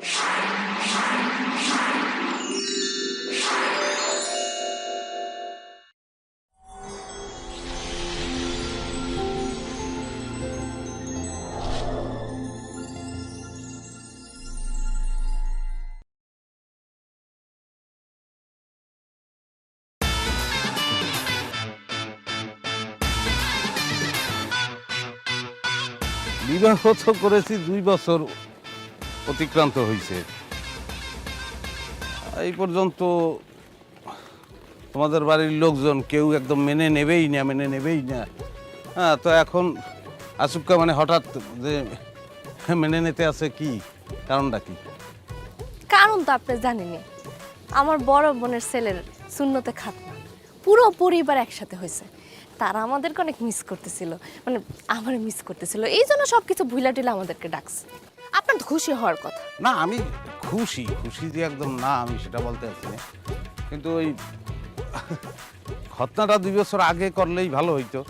বিবাহ তো করেছি 2 বছর অতিক্রান্ত হয়েছে। এই পর্যন্ত তোমাদের বাড়ির লোকজন কেউ একদম মেনে নেবেই না। হ্যাঁ, তো এখন আচুক্কা মানে হঠাৎ যে মেনে নিতে আছে, কি কারণটা কি? কারণ তো আপনি জানেনই, আমার বড় বোনের ছেলের সুন্নতে খাতনা, পুরো পরিবার একসাথে হয়েছে। তারা আমাদেরকে অনেক মিস করতেছিল, মানে আমার মিস করতেছিল, এই জন্য সবকিছু ভুলা টিলা আমাদেরকে ডাকছে। আপনার তো খুশি হওয়ার কথা। না, আমি খুশি যে একদম না, আমি সেটা বলতে চাচ্ছি না, কিন্তু ওই ঘটনাটা 2 বছর আগে করলেই ভালো হইতো।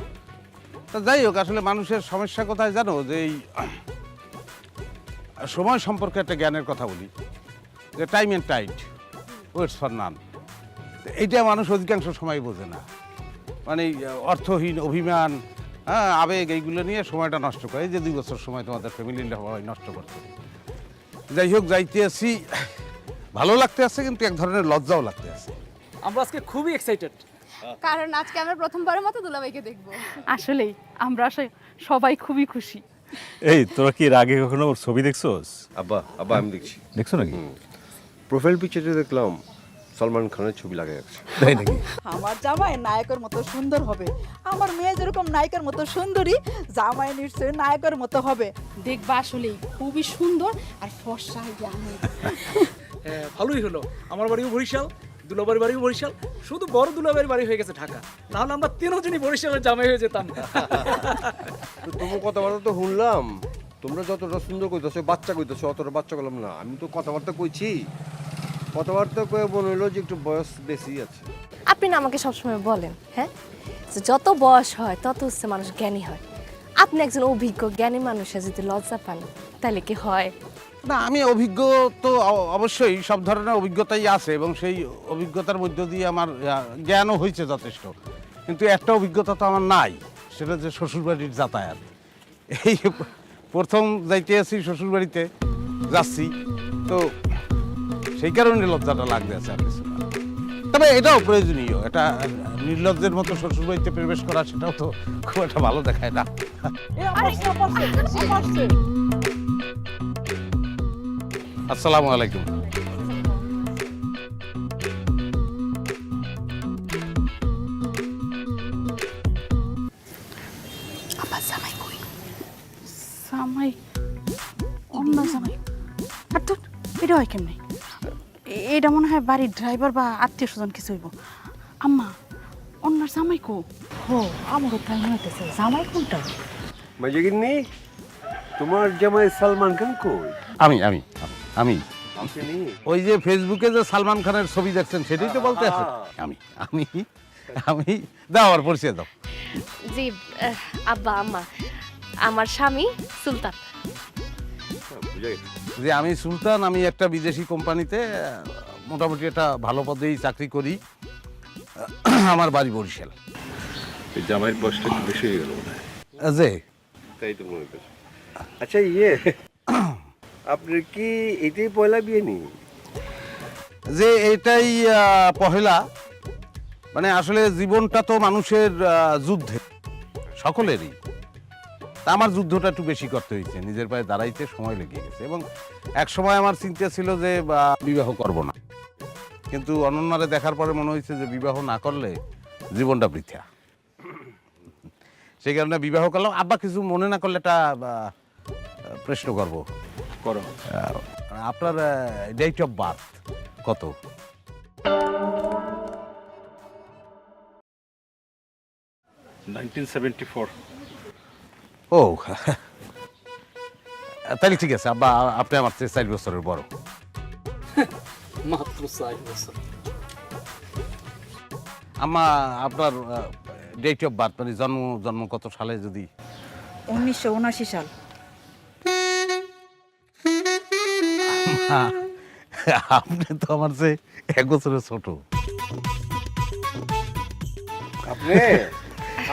তা যাই হোক, আসলে মানুষের সমস্যা কোথায় জানো, যে এই সময় সম্পর্কে একটা জ্ঞানের কথা বলি, যে time and tide waits for none. এইটা মানুষ অধিকাংশ সময় বোঝে না, মানে অর্থহীন অভিমান, হ্যাঁ, আবেগ, এইগুলো নিয়ে সময়টা নষ্ট করে। এই যে 2 বছর সময় তোমাদের ফ্যামিলি নষ্ট করতে। যাই হোক, যাইতে আসি, ভালো লাগতে আছে, কিন্তু এক ধরনের লজ্জাও লাগতে আছে। আমরা আজকে খুবই এক্সাইটেড, কারণ আজকে আমরা প্রথমবারের মতো দুলাভাইকে দেখবো। আসলেই আমরা সবাই খুবই খুশি। এই তোরা কি এর আগে কখনো ওর ছবি দেখছোস? আব্বা আব্বা আমি দেখছি। দেখছো নাকি? প্রোফাইল পিকচারে দেখলাম সলমান খানের ছবি লাগা আছে। তাই নাকি? আমার জামাই নায়কের মতো সুন্দর হবে, আমার মেয়ে যেরকম নায়কের মতো সুন্দরী, জামাই নিশ্চয়ই নায়কের মতো হবে। দেখবা আসলেই খুবই সুন্দর আর ফর্সা। হ্যাঁ ভালোই হলো। আমার বাড়িও বরিশাল, দুলাবাড়ির বাড়িও বরিশাল, শুধু বড় দুলাবাড়ির বাড়ি হয়ে গেছে ঢাকা, নাহলে আমরা 3 জনই বরিশালের জামাই হয়ে যেতাম। তো তোমার কথাবার্তা তো শুনলাম, তোমরা যতটা সুন্দর কইতেছো, বাচ্চা কইতেছো, অতটা বাচ্চা করলাম না। আমি তো কথাবার্তা কইছি, কথাবার্তা কয়ে মনে হলো যে একটু বয়স বেশি আছে। আপনি না আমাকে সবসময় বলেন, হ্যাঁ, যে যত বয়স হয় তত হচ্ছে মানুষ জ্ঞানী হয়। আপনি একজন অভিজ্ঞ জ্ঞানী মানুষের যদি লজ্জা পান, তাহলে কি হয়? না, আমি অভিজ্ঞ তো অবশ্যই, সব ধরনের অভিজ্ঞতাই আছে, এবং সেই অভিজ্ঞতার মধ্য দিয়ে আমার জ্ঞানও হয়েছে যথেষ্ট। কিন্তু একটা অভিজ্ঞতা তো আমার নাই, সেটা যে শ্বশুরবাড়ির যাতায়াত। এই প্রথম যাইতে আছি শ্বশুরবাড়িতে, যাচ্ছি, তো সেই কারণে লজ্জাটা লাগতে আছে আর কিছু না। তবে এটাও প্রয়োজনীয়, এটা নির্লজ্জের মতো শ্বশুরবাড়িতে প্রবেশ করা, সেটাও তো খুব একটা ভালো দেখায় না। আসসালামু আলাইকুম। আবার জামাই কই? জামাই অন্য জামাই। আর তো এটা হয় কেমনি? এটা মনে হয় বাড়ির ড্রাইভার বা আত্মীয় স্বজন কিছু হইব। আম্মা, অন্যার জামাই কো? ও আমারও তাই মনে হইতেছে, জামাই কোনটা? মাজিগিন্নি, তোমার জামাই সালমান খান কই? আমি আমি আমি আপনি? ওই যে ফেসবুকে যে সালমান খানের ছবি দেখছেন, সেটাই তো বলতে আছে। আমি আমি আমি দাও, আমার পরিচয় দাও। জি, আব্বা আম্মা, আমার স্বামী সুলতান। বুঝা গেছে। যে আমি সুলতান, আমি একটা বিদেশি কোম্পানিতে মোটামুটি একটা ভালো পদেই চাকরি করি। আমার বাড়ি বরিশাল। এই জামাইয়ের বয়সটা একটু বেশি হয়ে গেল মনে হয়। যে তাই তো মনে করছি। আচ্ছা আপনার কি এটাই পয়লা বিয়ে নি? যে এটাই পহেলা, মানে আসলে জীবনটা তো মানুষের যুদ্ধে, সকলেরই। তা আমার যুদ্ধটা একটু বেশি করতে হয়েছে, নিজের পায়ে দাঁড়াইতে সময় লেগে গেছে। এবং এক সময় আমার চিন্তা ছিল যে বিবাহ করব না, কিন্তু অনন্যারে দেখার পরে মনে হয়েছে যে বিবাহ না করলে জীবনটা বৃথা। সেই কারণে বিবাহ করলাম। আব্বা কিছু মনে না করলে একটা প্রশ্ন করবো। করো। আপনার ডেট অফ বার্থ কত? 1974। ও তাহলে ঠিক আছে আব্বা, আপনি আমার চেয়ে 4 বছরের বড়। মাত্র 4 বছর। আম্মা, আপনার ডেট অফ বার্থ, মানে জন্ম কত সালে? যদি 1979 সাল। আপনি তো আমার যে 1 বছরের ছোট। আপনি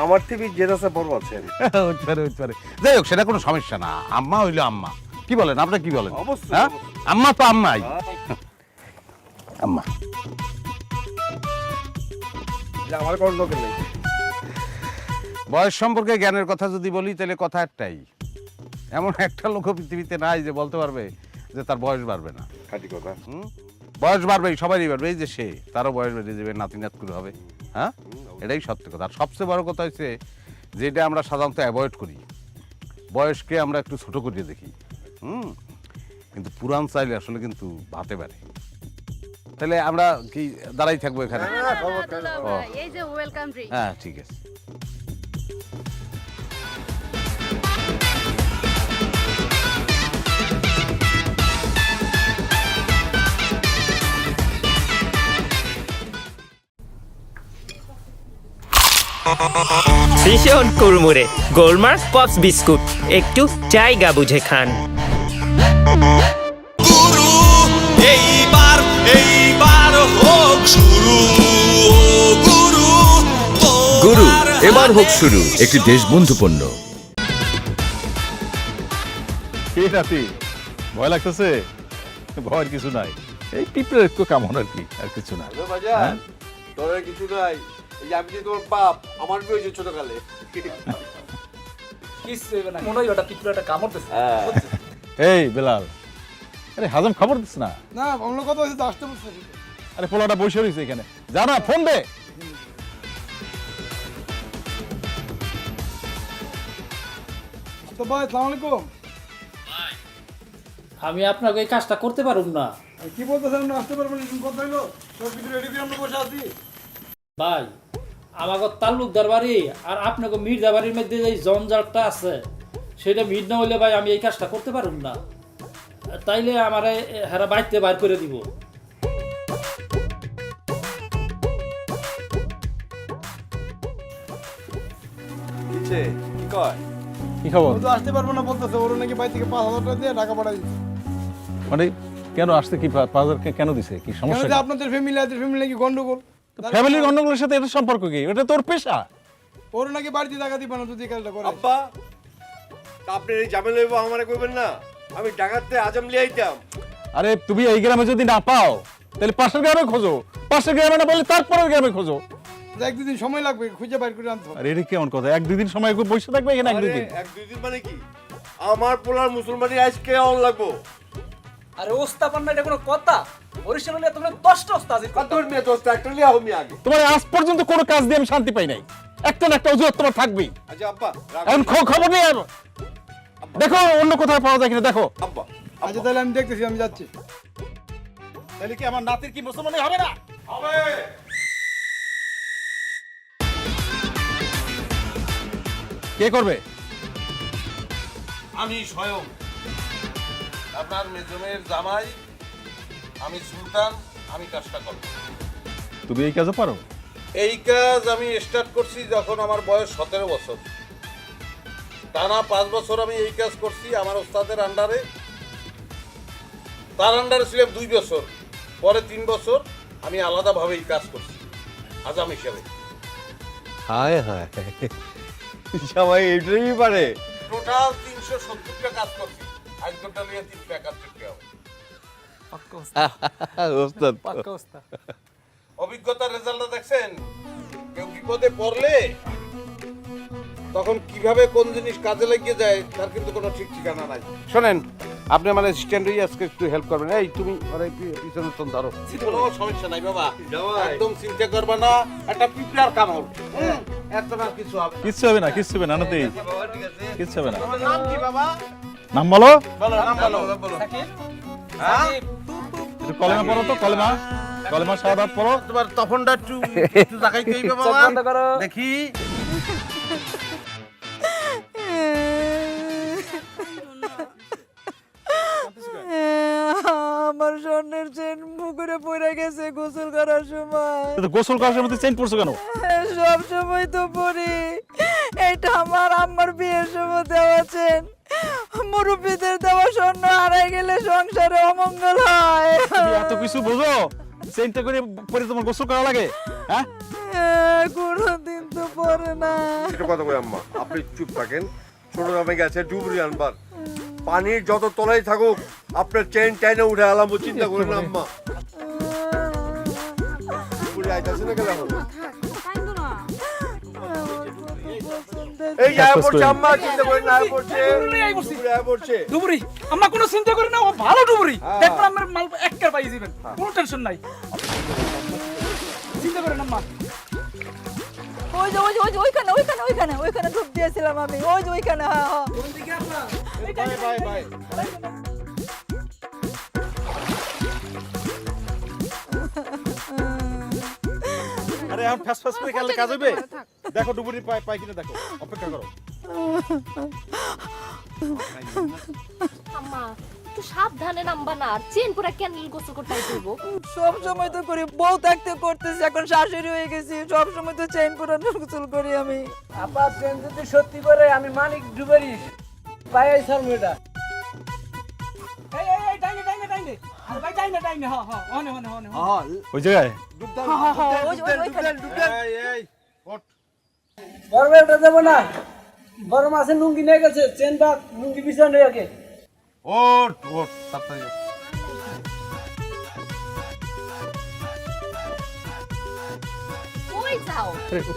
আমার থেকে জেদাসে বড় আছেন। হইতে পারে। যাই হোক, সেটা কোনো সমস্যা না। আম্মা হইলো আম্মা। কি বলেন, আপনি কি বলেন? অবশ্যই, হ্যাঁ? অবশ্যই। আম্মা তো আম্মাই। আম্মা। যে আমার কোনো দরকার নেই। বয়স সম্পর্কে জ্ঞানের কথা যদি বলি তাহলে কথা একটাই, এমন একটা লোক পৃথিবীতে নাই যে বলতে পারবে যে তার বয়স বাড়বে না। খাঁটি কথা। বয়স বাড়বেই, সবারই বাড়বে। এই যে সে, তারও বয়স বেড়ে যাবে, নাতি নাতকুর হবে। হ্যাঁ, এটাই সত্য কথা। আর সবচেয়ে বড় কথা হচ্ছে যেটা আমরা সাধারণত অ্যাভয়েড করি, বয়সকে আমরা একটু ছোট করিয়ে দেখি। কিন্তু পুরান চাইলে আসলে কিন্তু ভাতে পারে। তাহলে আমরা কি দাঁড়াই থাকবো এখানে? এই যে ওয়েলকাম ড্রিঙ্ক। হ্যাঁ, ঠিক আছে। ভীষণ কুড়মুড়ে গোলমার পপস বিস্কুট, একটু জায়গা বুঝে খান। গুরু এবার হোক শুরু, একটি দেশবন্ধু পণ্য। কি নাতি, ভয় লাগতেছে? ভয়ের কিছু নাই, এই পিঁপড়ের একটু কামড় আর কি, আর কিছু না। বাজান তোর কিছু নাই। এই যে আমি যে তোর বাপ, আমার বিয়ে হয়েছে ছোটকালে। কিস না, মনে হয় ওটা পিঁপড়াটা কামড়তেছে। এই বেলাল, আরে হাজম খবর দিস না। না, অন্য কথা হচ্ছে আসতে বলছে। আরে পোলাটা বসে রয়েছে এখানে, জানা ফোন দে। তো ভাই, আসসালামু আলাইকুম। আমি আপনাকে এই কাজটা করতে পারুম না কি বলতেছেন? না আসতে পারবেন, কথা হইলো সব কিছু রেডি করে আমরা বসে আছি। ভাই। আমাকে তালুকদার বাড়ি আর আপনাকে মির্জা বাড়ির মধ্যে যে জঞ্জালটা আছে সেটা মিট না হইলে ভাই আমি এই কাজটা করতে পারুম না। তাইলে আমারে হেরা বাইতে বার করে দিব। কি কয়? কি খবর? তো আসতে পারবো না বলতেছে, ওর নাকি বাড়ি থেকে 5,000 টাকা দিয়ে টাকা পাঠাই দিচ্ছে। মানে কেন আসতে, কি 5,000 কেন দিছে, কি সমস্যা? কেন যে আপনাদের ফ্যামিলি নাকি গন্ডগোল। ফ্যামিলির গন্ডগোলের সাথে এটা সম্পর্ক কি? এটা তোর পেশা। ওর নাকি বাড়িতে টাকা দিবে না যদি কাজটা করে। আব্বা, তা আপনি এই ঝামেলা হইব আমারে কইবেন না? আমি ঢাকাতে আজম লিয়ে আইতাম। আরে তুমি এই গ্রামে যদি না পাও তাহলে পাশের গ্রামে খোঁজো, পাশের গ্রামে না বলে তারপরের গ্রামে খোঁজো। 1-2 দিন সময় লাগবে, খুঁজে বাইর করে আনতে হবে। আর এটা কেমন কথা? 1-2 দিন সময় বসে থাকবে এখানে? আরে 1-2 দিন 1-2 দিন মানে কি? আমার পোলার মুসলমানি আজকে অন লাগবো। আরে ওস্তাপান না, এটা কোনো কথা? বরিশাল হলে তোমরা 10টা ওস্তাদ আছে। কত মেয়ে দোস্ত একটা লিয়া আমি আগে। তোমার আজ পর্যন্ত কোনো কাজ দিয়ে আমি শান্তি পাই নাই। একটা না একটা অজুহাত তোমার থাকবেই। আচ্ছা আব্বা, এখন খবর নেই আর। দেখো অন্য কোথাও পাওয়া যায় কিনা দেখো। আব্বা, আচ্ছা তাহলে আমি দেখতেছি, আমি যাচ্ছি। তাহলে কি আমার নাতির কি মুসলমানি হবে না? হবে। কে করবে? আমি স্বয়ং আপনার মেজমের জামাই, আমি সুলতান, আমি কাজটা করব। তুমি এই কাজও পারো? এই কাজ আমি স্টার্ট করছি যখন আমার বয়স 17 বছর। টানা 5 বছর আমি এই কাজ করছি আমার ওস্তাদের আন্ডারে। তার আন্ডারে ছিলাম 2 বছর, পরে 3 বছর আমি আলাদাভাবে এই কাজ করছি আজাম হিসেবে। হায় হায়, সবাই এইটাই পারে। টোটাল 370টা কাজ করছি। আজ ঘন্টা নিয়ে 371 হবে। ওস্তাদ পাক্কা ওস্তাদ। অভিজ্ঞতার রেজাল্টটা দেখছেন? কেউ বিপদে পড়লে তখন কিভাবে কোন জিনিস কাজে লাগিয়ে যায় তার কিন্তু কোনো ঠিক ঠিকানা নাই। শোনেন, আপনি আমার অ্যাসিস্ট্যান্টই আজকে একটু হেল্প করবেন। এই তুমি আরে পিছনে তো ধরো, কোনো সমস্যা নাই বাবা, একদম চিন্তা করবে না। একটা পিঁপড়ার কামড়, এত না কিছু হবে না। কিচ্ছু হবে না, কিচ্ছু হবে না নাতি, বাবা ঠিক আছে। কিচ্ছু হবে না। তোমার নাম কি বাবা? নাম বলো। বলো নাম বলো। হ্যাঁ, একটু কলেমা পড়ো তো, কলেমা, কলেমা শাহাদাত পড়ো। তোমার তখনটা একটু জায়গায় কই বাবা দেখি। আমার স্বর্ণের চেন পুকুরে পড়ে গেছে গোসল করার সময়। তো গোসল করার মধ্যে চেইন পড়ছো কেন? সব সময় তো পড়ি, এটা আমার আম্মার বিয়ের সময় দেওয়া চেন। মুরব্বীদের দেওয়া স্বর্ণ হারাই গেলে সংসারে অমঙ্গল হয়। তুমি এত কিছু বোঝো? চেনটা করে পরে তোমার গোসল করা লাগে? হ্যাঁ, কোনোদিন তো পরে না। একটা কথা কই আম্মা, আপনি চুপ থাকেন। ছোট জামাই গেছে ডুবুরি আনবার, পানির যত তলায় থাকুক আপনার চেন টাইনে উঠে আলাম, চিন্তা করেন না আম্মা। ডুবুরি আইতাছে না গেলাম এই যায় পড়ছে আম্মা, চিন্তা করেন না, পড়ছে ডুবুরি আয় পড়ছে। ডুবুরি আম্মা কোনো চিন্তা করেন না, ও ভালো ডুবুরি। দেখবেন আমার মাল একবার পাই যাবেন, কোনো টেনশন নাই, চিন্তা করেন আম্মা। ওই যে ওই যে ওই যে ওইখানে ওইখানে ওইখানে ওইখানে ধূপ দিয়েছিলাম আমি, ওই যে ওইখানে। হ্যাঁ হ্যাঁ বাই বাই। আরে এখন ফ্যাস ফ্যাস করে খেললে কাজ হবে? দেখো ডুবুরি পাই কিনা দেখো, অপেক্ষা করো। আম্মা একটু সাবধানে নামবা না, আর চেন পুরা ক্যান্ডেল গোসল করতে হইব। সব সময় তো করি, বউ থাকতে করতেছি, এখন শাশুড়ি হয়ে গেছি, সব সময় তো চেইন পুরানো গোসল করি আমি। আপা চেন যদি সত্যি করে আমি মানিক ডুবুরি পাই আইছাল মেটা। এই এই এই টাইনে টাইনে টাইনে, আর ভাই টাইনে টাইনে, হ্যাঁ হ্যাঁ ওনে ওনে ওনে। ওই জায়গায় বড় বেটা দেব না, বড় মাছের লুঙ্গি নিয়ে গেছে, চেনটা লুঙ্গি বিছানে রাখে। ওট ওট তাড়াতাড়ি ওঠ। কই যাও?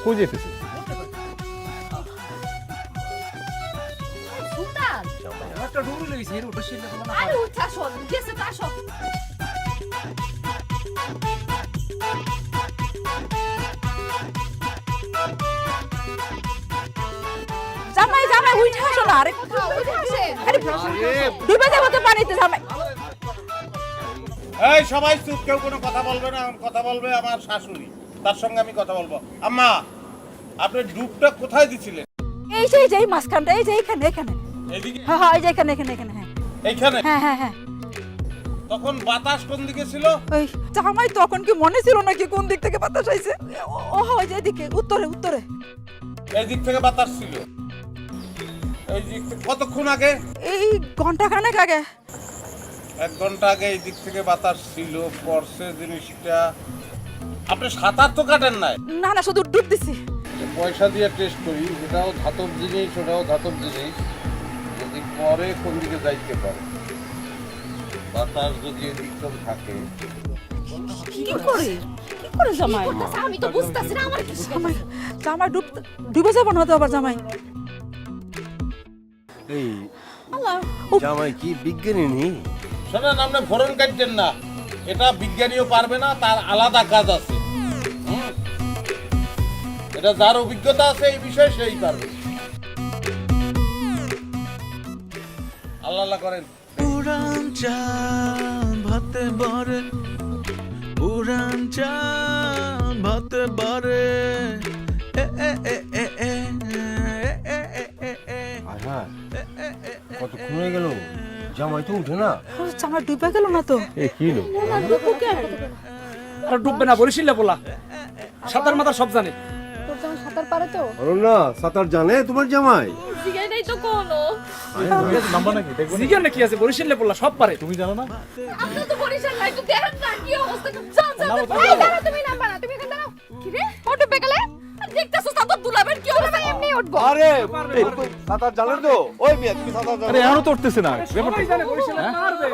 কই যেতেছে? সুলতান একটা ডুবুরি লইছে, এর ওটা ছিল না। আরে উঠ আসো, গেছে তো আসো। জামাই জামাই উঠে আসো না, আরে আরে ডুবে যাবো তো পানিতে জামাই। এই সবাই চুপ, কেউ কোনো কথা বলবে না। এখন কথা বলবে আমার শাশুড়ি, তার সঙ্গে আমি কথা বলবো। আম্মা, আপনি ডুবটা কোথায় দিছিলেন? এই সেই যেই মাঝখানটা, এই যে এইখানে এখানে। এইদিকে? হ্যাঁ হ্যাঁ এই যে এখানে এখানে এখানে। হ্যাঁ এইখানে? হ্যাঁ হ্যাঁ হ্যাঁ। তখন বাতাস কোন দিকে ছিল? ওই জামাই তখন কি মনে ছিল নাকি কোন দিক থেকে বাতাস আইছে? ও ওই যে এদিকে, উত্তরে উত্তরে। এই দিক থেকে বাতাস ছিল। এই দিক থেকে কতক্ষণ আগে? এই ঘন্টা খানেক আগে। 1 ঘন্টা আগে এই দিক থেকে বাতাস ছিল, পড়ছে জিনিসটা। আপনি সাঁতার তো কাটেন নাই? না না, শুধু ডুব দিছি। পয়সা দিয়ে টেস্ট করি, এটাও ধাতব জিনিস, ওটাও ধাতব জিনিস। যদি পরে কোন দিকে যাইতে পারে, বাতাস যদি এদিকটা থাকে। কি করে জামাই? আমি তো বুঝতাছি না আমার কি। জামাই জামাই ডুবে যাবো না তো আবার জামাই? এই জামাই কি বিজ্ঞানী নেই? শোনেন, আপনি ফোরন কাটছেন না, এটা বিজ্ঞানীও পারবে না, তার আলাদা কাজ আছে। এটা যার অভিজ্ঞতা আছে এই বিষয়ে সেই পারবে। আল্লাহ আল্লাহ করেন। উড়ান চাঁদ ভাতে বারে, উড়ান চাঁদ ভাতে বারে, এ এ এ এ এ এ এ এ। হ্যাঁ কতক্ষণ হয়ে গেল, জামাই তো উঠে না। জামাই ডুবে গেল না তো? এ কি হলো? আর ডুববে না, বরিশিল বলা, সাঁতার মাথা সব জানে। তোর জামাই সাঁতার পারে তো? বলো না, সাঁতার জানে তোমার জামাই? জিগাই নাই তো কোনো। নাম্বার নাকি দেখবো? জিজ্ঞাসা না কি আছে, বরিশিল বলা সব পারে। তুমি জানো না? আপনি তো বরিশাল নাই, তো দেখেন না কি অবস্থা। যান যান, এই দাঁড়াও, তুমি নামবা না, তুমি এখানে দাঁড়াও। কি রে, ও ডুবে গেলে? দেখতেছো সাঁতার দুলাবেন কি অবস্থা, এমনি উঠবো। আরে সাঁতার জানেন তো? ওই মেয়ে তুমি সাঁতার জানো? আরে এখনো তো উঠতেছে না, ব্যাপারটা সবাই জানে বরিশিল পারবে।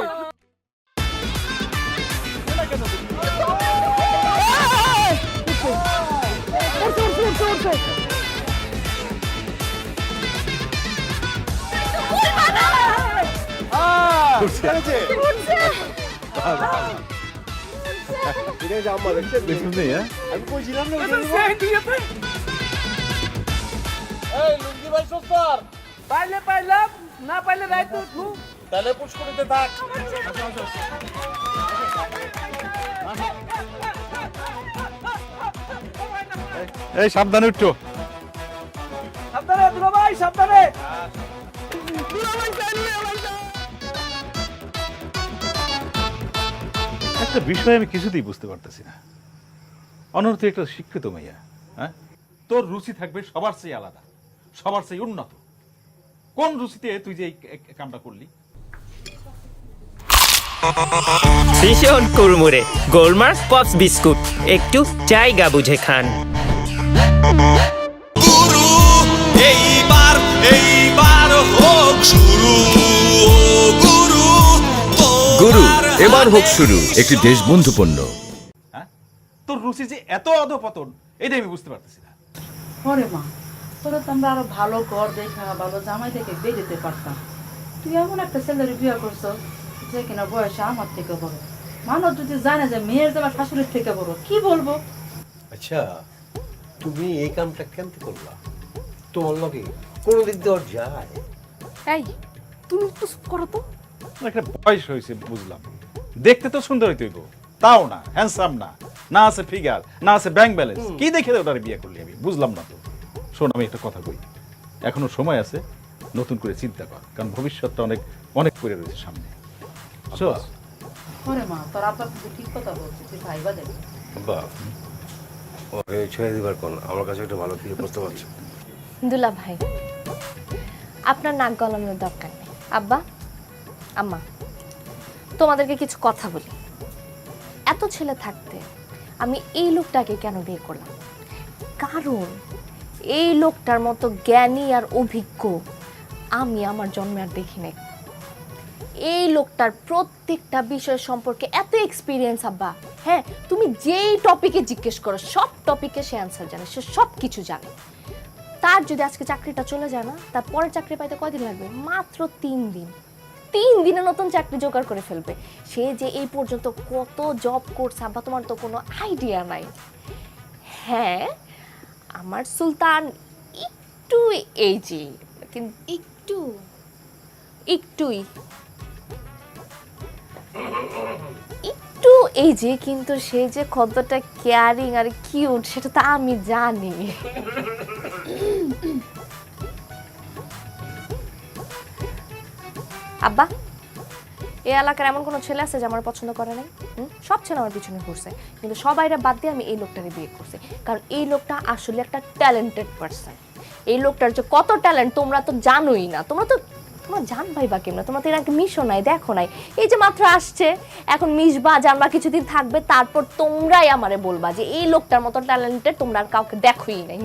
আম্মা দেখছেন? দেখুন নেই, হ্যাঁ? আমি কইছিলাম না এই লুঙ্গি ভাই সস্তার, পাইলে পাইলাম, না পাইলে রাইতে উঠবো। তাহলে পুষ্করিতে থাক। এই সাবধানে উঠো। সাবধানে দুলাভাই, সাবধানে। একটা বিষয় আমি কিছুতেই বুঝতে পারতেছি না। অনর তুই একটা শিক্ষিত মেয়ে, হ্যাঁ? তোর রুচি থাকবে সবার চেয়ে আলাদা, সবার চেয়ে উন্নত। কোন রুচিতে তুই যে এই কামটা করলি? ভীষণ কুড়মুড়ে গোলমার্ক পপস বিস্কুট, একটু জায়গা বুঝে খান। গুরু এবার হোক শুরু, একটি দেশবন্ধু পণ্য। হ্যাঁ, তোর রুচি যে এত অধপতন এটা আমি বুঝতে পারতেছি না। ওরে মা, তোরা তো আমরা আরো ভালো ঘর দেখা ভালো জামাই থেকে বিয়ে দিতে পারতাম। তুই এমন একটা ছেলের বিয়ে করছো যে কিনা বয়সে আমার থেকে বড়। মানুষ যদি জানে যে মেয়ের জামা শাশুড়ির থেকে বড়, কি বলবো? আচ্ছা, তুমি এই কামটা কেমতে করলা? তোমার লগে কোনো দিক দেওয়ার যায়? এই তুমি একটু চুপ করো তো। একটা বয়স হয়েছে বুঝলাম, দেখতে তো সুন্দরই তুই গো, তাও না হ্যান্ডসাম না, না আছে ফিগার, না আছে ব্যাংক ব্যালেন্স, কি দেখে ওটার বিয়ে করলি আমি বুঝলাম না তো। শোন, আমি একটা কথা কই, এখনো সময় আছে, নতুন করে চিন্তা কর, কারণ ভবিষ্যৎটা অনেক অনেক করে রয়েছে সামনে। ওরে মা, তোর আব্বা কিন্তু ঠিক কথা বলছে, তুই ভাইবা দেবে। বাহ, ওকে ছেড়ে দিবার কোন, আমার কাছে একটা ভালো বিয়ে প্রস্তাব আছে। দুলা ভাই, আপনার নাক গলানোর দরকার নেই। আব্বা, আম্মা, তোমাদেরকে কিছু কথা বলি। এত ছেলে থাকতে আমি এই লোকটাকে কেন বিয়ে করলাম? কারণ এই লোকটার মতো জ্ঞানী আর অভিজ্ঞ আমি আমার জন্মে আর দেখি নাই। এই লোকটার প্রত্যেকটা বিষয় সম্পর্কে এত এক্সপিরিয়েন্স আব্বা। হ্যাঁ, তুমি যেই টপিকে জিজ্ঞেস করো সব টপিকে সে অ্যান্সার জানে, সে সব কিছু জানে। তার যদি আজকে চাকরিটা চলে যায় না, তার পরের চাকরি পাইতে কয়দিন লাগবে? মাত্র 3 দিন। 3 দিনে নতুন চাকরি জোগাড় করে ফেলবে। সে যে এই পর্যন্ত কত জব করছে আব্বা, তোমার তো কোনো আইডিয়া নাই। হ্যাঁ, আমার সুলতান একটু এজি, কিন্তু একটু এজি, কিন্তু সে যে কতটা কেয়ারিং আর কিউট সেটা তো আমি জানি। আব্বা, এই এলাকার এমন কোনো ছেলে আছে যে আমার পছন্দ করে নাই? সব ছেলে আমার পিছনে ঘুরছে, কিন্তু সবাইরা বাদ দিয়ে আমি এই লোকটারে বিয়ে করছি, কারণ এই লোকটা আসলে একটা ট্যালেন্টেড পারসন। এই লোকটার যে কত ট্যালেন্ট তোমরা তো জানোই না। তোমরা জানবাই বা কেমন? তোমরা তো এর আগে মিশো নাই, দেখো নাই। এই যে মাত্র আসছে, এখন মিশবা, জানবা, কিছুদিন থাকবে, তারপর তোমরাই আমারে বলবা যে এই লোকটার মতো ট্যালেন্টেড তোমরা আর কাউকে দেখোই নাই।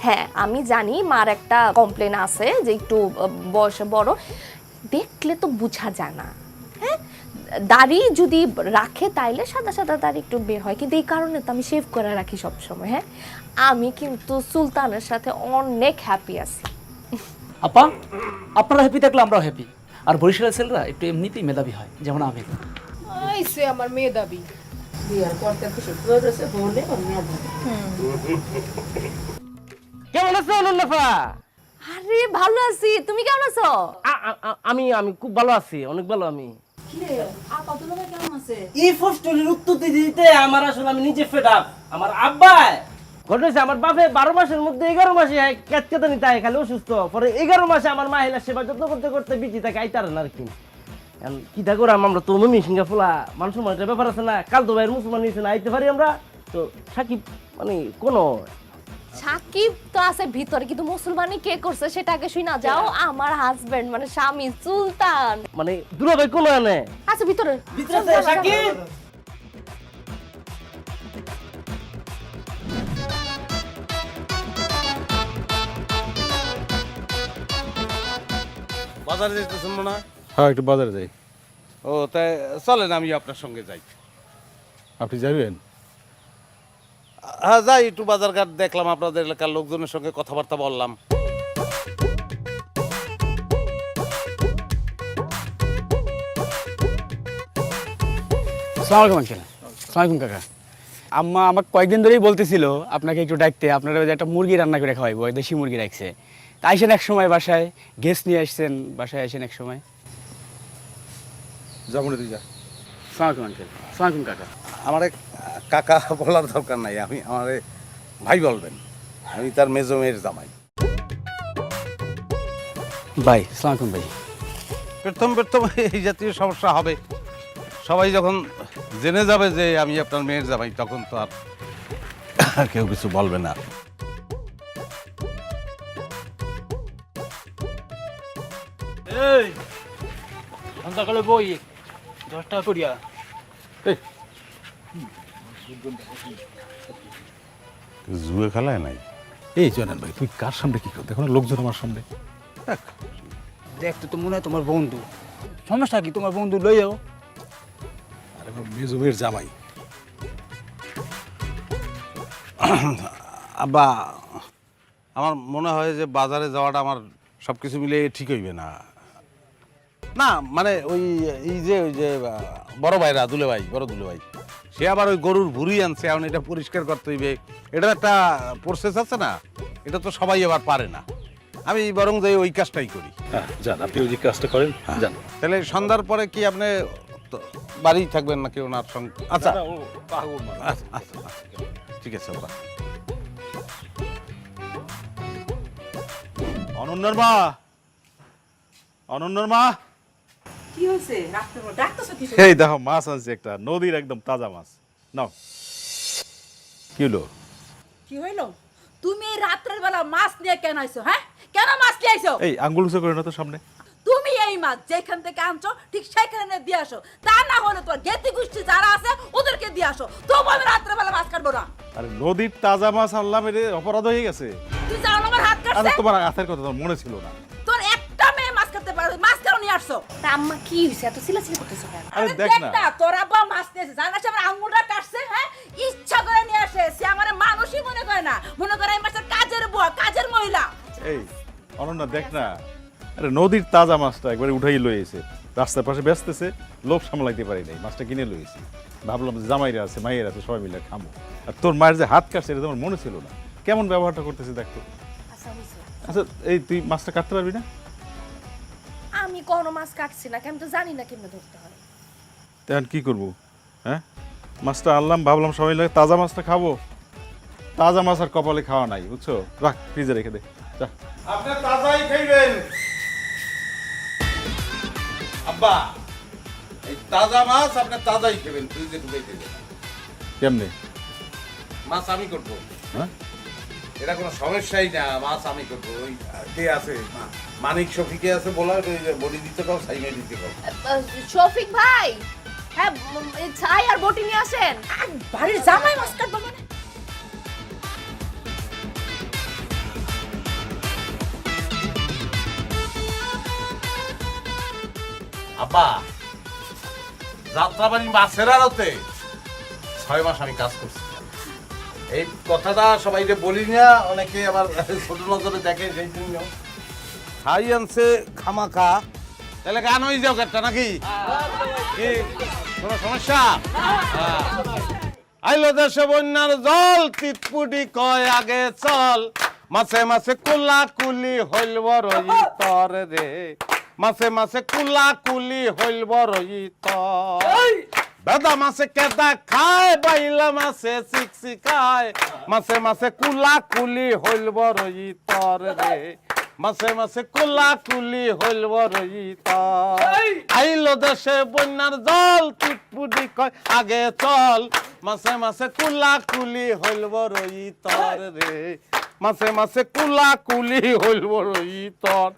হ্যাঁ, আমি জানি মার একটা কমপ্লেন আছে যে একটু বয়সে বড়, দেখলে তো বোঝা যায় না। হ্যাঁ, দাড়ি যদি রাখে তাইলে সাদা সাদা দাড়ি একটু বের হয়, কিন্তু এই কারণে তো আমি শেভ করে রাখি সবসময়। হ্যাঁ, আমি কিন্তু সুলতানের সাথে অনেক হ্যাপি আছি। আপা, আপনারা হ্যাপি থাকলে আমরাও হ্যাপি। আর বরিশালের ছেলেরা একটু এমনিতেই মেধাবী হয়, যেমন আমি। আইছে আমার মেয়ে দাবি। বিয়ার করতে খুশি করেছে, বলে ওর মেয়ে দাবি। কেমন আছো লুল্লাফা? আরে ভালো আছি, তুমি কেমন আছো? আমি খুব ভালো আছি, অনেক ভালো। আমি কি রে, আপা তো কেমন আছে? এই প্রশ্নের উত্তর দিতে আমার আসলে আমি নিজে ফেড আপ। আমার আব্বা ঘটেছে, আমার বাপে 12 মাসের মধ্যে 11 মাসে কেতকেতে নিতে হয়, খালি অসুস্থ। পরে 11 মাসে আমার মাহিলা সেবা যত্ন করতে করতে বিচি থাকে আইতারেন আর কি। কি থাকো আমরা তো মমি সিঙ্গা ফুলা মানুষের মনে ব্যাপার আছে না, কাল তো ভাইয়ের মুসলমান নিয়েছে না, আইতে পারি আমরা তো। সাকিব মানে কোনো সাকিব তো আছে ভিতরে, কিন্তু মুসলমানি কে করছে সেটা আগে শুই না যাও। আমার হাজবেন্ড মানে স্বামী সুলতান, মানে দুলাভাই কোন আনে আছে ভিতরে। সাকিব বাজারে যেতেছেন মনে হয়? হ্যাঁ, একটু বাজারে যাই। ও তাই, চলেন আমি আপনার সঙ্গে যাই। আপনি যাবেন? হ্যাঁ যাই, একটু বাজার ঘাট দেখলাম, আপনাদের এলাকার লোকজনের সঙ্গে কথাবার্তা বললাম। আসসালামু আলাইকুম আঙ্কেল। আসসালামু আলাইকুম কাকা। আম্মা আমাকে কয়েকদিন ধরেই বলতেছিল আপনাকে একটু ডাকতে, আপনারা যে একটা মুরগি রান্না করে খাওয়াইবো, দেশি মুরগি রাখছে। তা আইসেন এক সময় বাসায়, গেস্ট নিয়ে আসছেন বাসায়, আইসেন এক সময়। যাবো না, তুই যা। আসসালামু আলাইকুম আঙ্কেল। আসসালামু আলাইকুম কাকা। আমার কাকা বলার দরকার নাই, আমি আমার ভাই বলবেন, আমি তার মেজো মেয়ের জামাই। ভাই, আসসালামু আলাইকুম ভাই। প্রথম এই জাতীয় সমস্যা হবে, সবাই যখন জেনে যাবে যে আমি আপনার মেয়ের জামাই, তখন তো আর কেউ কিছু বলবে না। সকালে বই 10 টাকা করিয়া। জুয়ে খেলায় নাই। এই জয়নাল ভাই তুই কার সামনে কি করতে এখন লোকজন আমার সামনে দেখতে তো মনে হয় তোমার বন্ধু, সমস্যা কি? তোমার বন্ধু লই যাও। আরে মেজুমের জামাই। আব্বা আমার মনে হয় যে বাজারে যাওয়াটা আমার সব কিছু মিলে ঠিক হইবে না। না মানে ওই যে বড় ভাইরা দুলে ভাই, বড় দুলে ভাই, সে আবার ওই গরুর ভুঁড়ি আনছে, এখন এটা পরিষ্কার করতে হইবে, এটার একটা প্রসেস আছে না, এটা তো সবাই আবার পারে না। আমি বরং যাই ওই কাজটাই করি। যান আপনি ওই যে কাজটা করেন যান। তাহলে সন্ধ্যার পরে কি আপনি বাড়ি থাকবেন নাকি ওনার সঙ্গে? আচ্ছা আচ্ছা আচ্ছা ঠিক আছে আব্বা। অনন্যার মা, অনন্যার মা, কি হয়েছে রাত্রে ডাকতেছো কি? এই দেখো মাছ আনছে একটা, নদীর একদম তাজা মাছ, নাও। কি হলো? কি হইলো? তুমি এই রাত্রের বেলা মাছ নিয়ে কেন আইছো? হ্যাঁ, কেন মাছ নিয়ে আইছো? এই আঙ্গুল উঁচু করে না তো সামনে। তুমি এই মাছ যেখান থেকে আনছো ঠিক সেখানে দিয়ে আসো, তা না হলে তোর গেতি গোষ্ঠী যারা আছে ওদেরকে দিয়ে আসো। তবু আমি রাত্রে বেলা মাছ কাটবো না। আরে নদীর তাজা মাছ আনলাম, এটা অপরাধ হয়ে গেছে। তুই জানো আমার হাত আরে কাটছে? তোমার হাতের কথা তোমার মনে ছিল না? তোর একটা মেয়ে মাছ কাটতে পারে, মাছ কেন নিয়ে আসছো? তা আম্মা কি হইছে এত চিল্লাচিল্লি করতেছো কেন? আরে দেখ না, তোর আব্বা মাছ নিয়েছে, জানাস আমার আঙ্গুলটা কাটছে, হ্যাঁ ইচ্ছা করে নিয়ে আসে। সে আমার মানুষই মনে করে না, মনে করে এই মাছের কাজের বুয়া, কাজের মহিলা। এই অনন্যা দেখ না, আরে নদীর তাজা মাছটা একবারে উঠাই লইয়েছে, রাস্তার পাশে বেচতেছে, লোভ সামলাইতে পারি নাই, মাছটা কিনে লইয়েছি। ভাবলাম যে জামাইরা আছে, মাইয়ের আছে, সবাই মিলে খামো। আর তোর মায়ের যে হাত কাটছে এটা তোমার মনে ছিল না, কেমন ব্যবহারটা করতেছে দেখতো। আচ্ছা এই তুই মাছটা কাটতে পারবি না? আমি কোনো মাছ কাটছি না, আমি তো জানি না কেমনে ধরতে হয়। তখন কি করবো? হ্যাঁ মাছটা আনলাম, ভাবলাম সবাই মিলে তাজা মাছটা খাবো। তাজা মাছ আর কপালে খাওয়া নাই, বুঝছো? রাখ ফ্রিজে রেখে দে, যা। আপনি তাজাই খাইবেন আব্বা, এই তাজা মাছ আপনি তাজাই খাবেন, ফ্রিজে ঢুকাই দেবেন। কেমনে? মাছ আমি করবো, হ্যাঁ এটা কোনো সমস্যাই না, মাছ আমি করবো। ওই কে আছে মানিক শফিকে আছে বলা, বডি দিতে পারো, সাইমে দিতে পারো। শফিক ভাই, হ্যাঁ ছাই আর বটি নিয়ে আসেন। বাড়ির জামাই মাছ কাটবো মানে? আব্বা যাত্রাবাড়ি মাছের আড়তে 6 মাস আমি কাজ করছি। এই কথাটা সবাইকে বলি না, অনেকে আবার ছোট নজরে দেখে, সেই জন্য খাই আনছে খামাখা। তাহলে গান হয়ে যাও একটা নাকি? কি কোনো সমস্যা? আইলো দেশে বন্যার জল, তিতপুটি কয় আগে চল, মাছে মাছে কুলা কুলি হইল বড়ই তর রে, মাছে মাছে কুলা কুলি হইল বড়ই তর। বেদা মাছে কেদা খায়, বাইলা মাছে চিকচি খায়, মাছে মাছে কুলা কুলি হইল বড়ই তর রে, মাছে মাছে কুলা কুলি হইল বড়ই তর। আইলো দেশে বন্যার জল, টিটপুটি কয় আগে চল, মাছে মাছে কুলা কুলি হইল বড়ই তর রে, মাছে মাছে কুলা কুলি হইল বড়ই তর।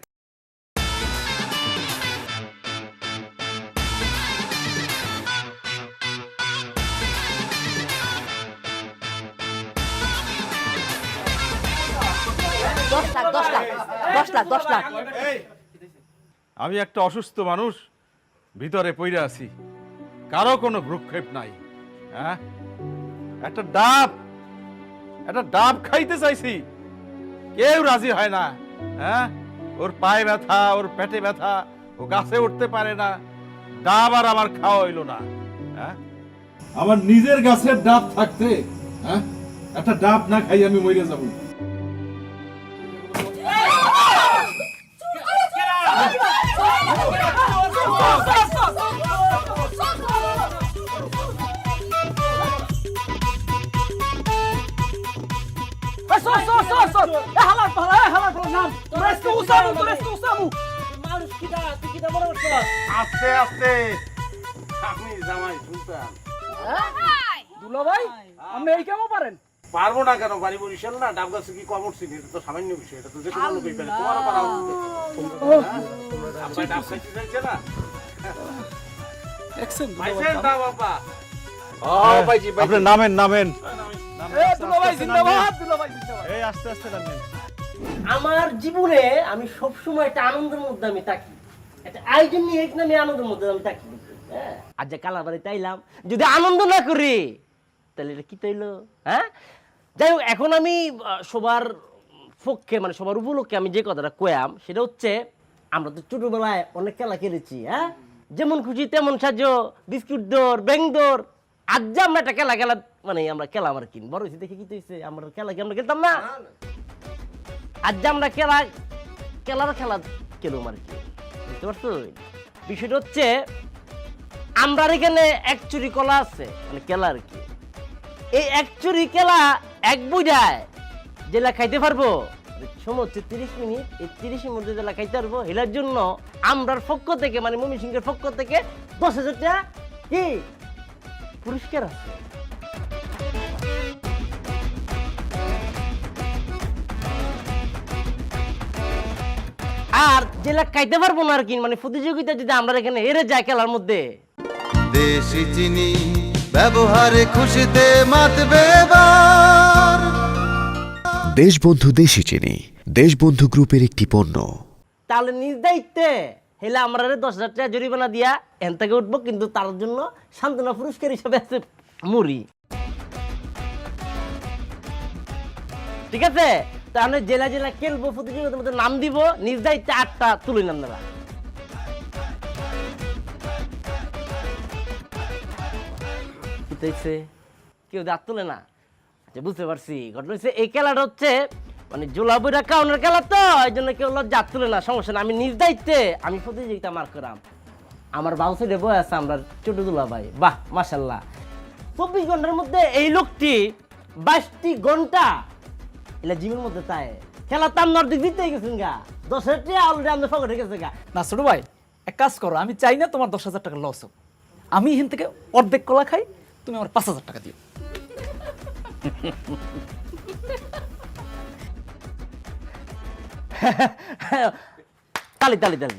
আমি একটা অসুস্থ মানুষ, ভিতরে পইরা আছি, কারো কোনো ভ্রুক্ষেপ নাই। হ্যাঁ একটা ডাব খাইতে চাইছি, কেউ রাজি হয় না। হ্যাঁ ওর পায়ে ব্যথা, ওর পেটে ব্যথা, ও গাছে উঠতে পারে না, ডাব আর আমার খাওয়া হইলো না। হ্যাঁ আমার নিজের গাছের ডাব থাকতে, হ্যাঁ একটা ডাব না খাই আমি মরে যাবো। আস্তে আস্তে আমি জামাই সুলতান। দুলা ভাই, আপনি এই কেমন পারেন? পারবো না কেন, বাড়ি বরিশাল না, ডাব গাছে কি কম উঠছি, এটা তো সামান্য বিষয়, এটা তো যে কোনো লোকই পারে, তোমারও পারা উচিত। ডাব খাইতে চাইছে না। দেখছেন পাইছেন দাও বাবা আপনি নামেন নামেন দুলাভাই জিন্দাবাদ দুলাভাই জিন্দাবাদ এই আস্তে আস্তে নামেন। আমার জীবনে আমি সব সময় একটা আনন্দের মধ্যে আমি থাকি, একটা আয়োজন নিয়ে আমি আনন্দের মধ্যে আমি থাকি। হ্যাঁ, আজ যে কালাবাড়িতে আইলাম, যদি আনন্দ না করি তাহলে এটা কি তৈল? হ্যাঁ, যাই হোক, এখন আমি সবার পক্ষে মানে সবার উপলক্ষে আমি যে কথাটা কয়াম সেটা হচ্ছে, আমরা তো ছোটবেলায় অনেক খেলা খেলেছি। হ্যাঁ, যেমন খুশি তেমন সাজো, বিস্কুট দৌড়, ব্যাং দৌড়। আজ যে আমরা একটা খেলা মানে আমরা খেলা আমার কিন বড় হয়েছি দেখে কি হয়েছে, আমরা খেলা কি আমরা খেলতাম না? আজ যে আমরা খেলা খেলুম আর কি, বুঝতে পারছো? বিষয়টা হচ্ছে আমরা এখানে একচুরি কলা আছে, মানে খেলা আর কি। এই একচুরি খেলা এক বুঝায় জেলা খাইতে পারবো, সময় হচ্ছে 30 মিনিট। এই 30 মধ্যে জেলা খাইতে পারবো, এটার জন্য আমরার পক্ষ থেকে মানে ময়মনসিংহের পক্ষ থেকে 10,000 টাকা কি পুরস্কার আছে। আর জেলা খাইতে পারবো না আর কি, মানে প্রতিযোগিতা যদি আমরা এখানে হেরে যাই খেলার মধ্যে, দেশি চিনি ব্যবহারে খুশিতে মাতবে। দেশবন্ধু দেশি চিনি দেশবন্ধু গ্রুপের একটি পণ্য। তাহলে নিজ দায়িত্বে হেলে আমরা 10,000 টাকা জরিমানা দিয়া এখান থেকে উঠবো, কিন্তু তার জন্য সান্ত্বনা পুরস্কার হিসাবে আছে মুড়ি। ঠিক আছে, তাহলে জেলা জেলা খেলবো, প্রতিযোগিতার মধ্যে নাম দিব, নিজ দায়িত্বে 8টা তুলে নাম দেওয়া। কেউ দাঁত তুলে না? আচ্ছা, বুঝতে পারছি। ঘটনা হচ্ছে এই খেলাটা হচ্ছে মানে জোলাবুরা কাউনের খেলা, তো এই জন্য কেউ জাত তুলে না, সমস্যা না। আমি নিজ দায়িত্বে আমি প্রতিযোগিতা মার করাম। আমার বাউ সাইডে বয়ে আছে আমরা ছোট দুলা ভাই। বাহ, মাশাল্লাহ। 24 ঘন্টার মধ্যে এই লোকটি 22টি ঘন্টা এলা জিমের মধ্যে তাই খেলা তার নর্দিক জিতে গেছেন গা। 10,000 টাকা অলরেডি আমাদের পকেটে গেছে গা। না ছোট ভাই, এক কাজ করো, আমি চাই না তোমার 10,000 টাকা লস হোক। আমি এখান থেকে অর্ধেক কলা খাই, তুমি আমার 5,000 টাকা দিও। তালি তালি তালি।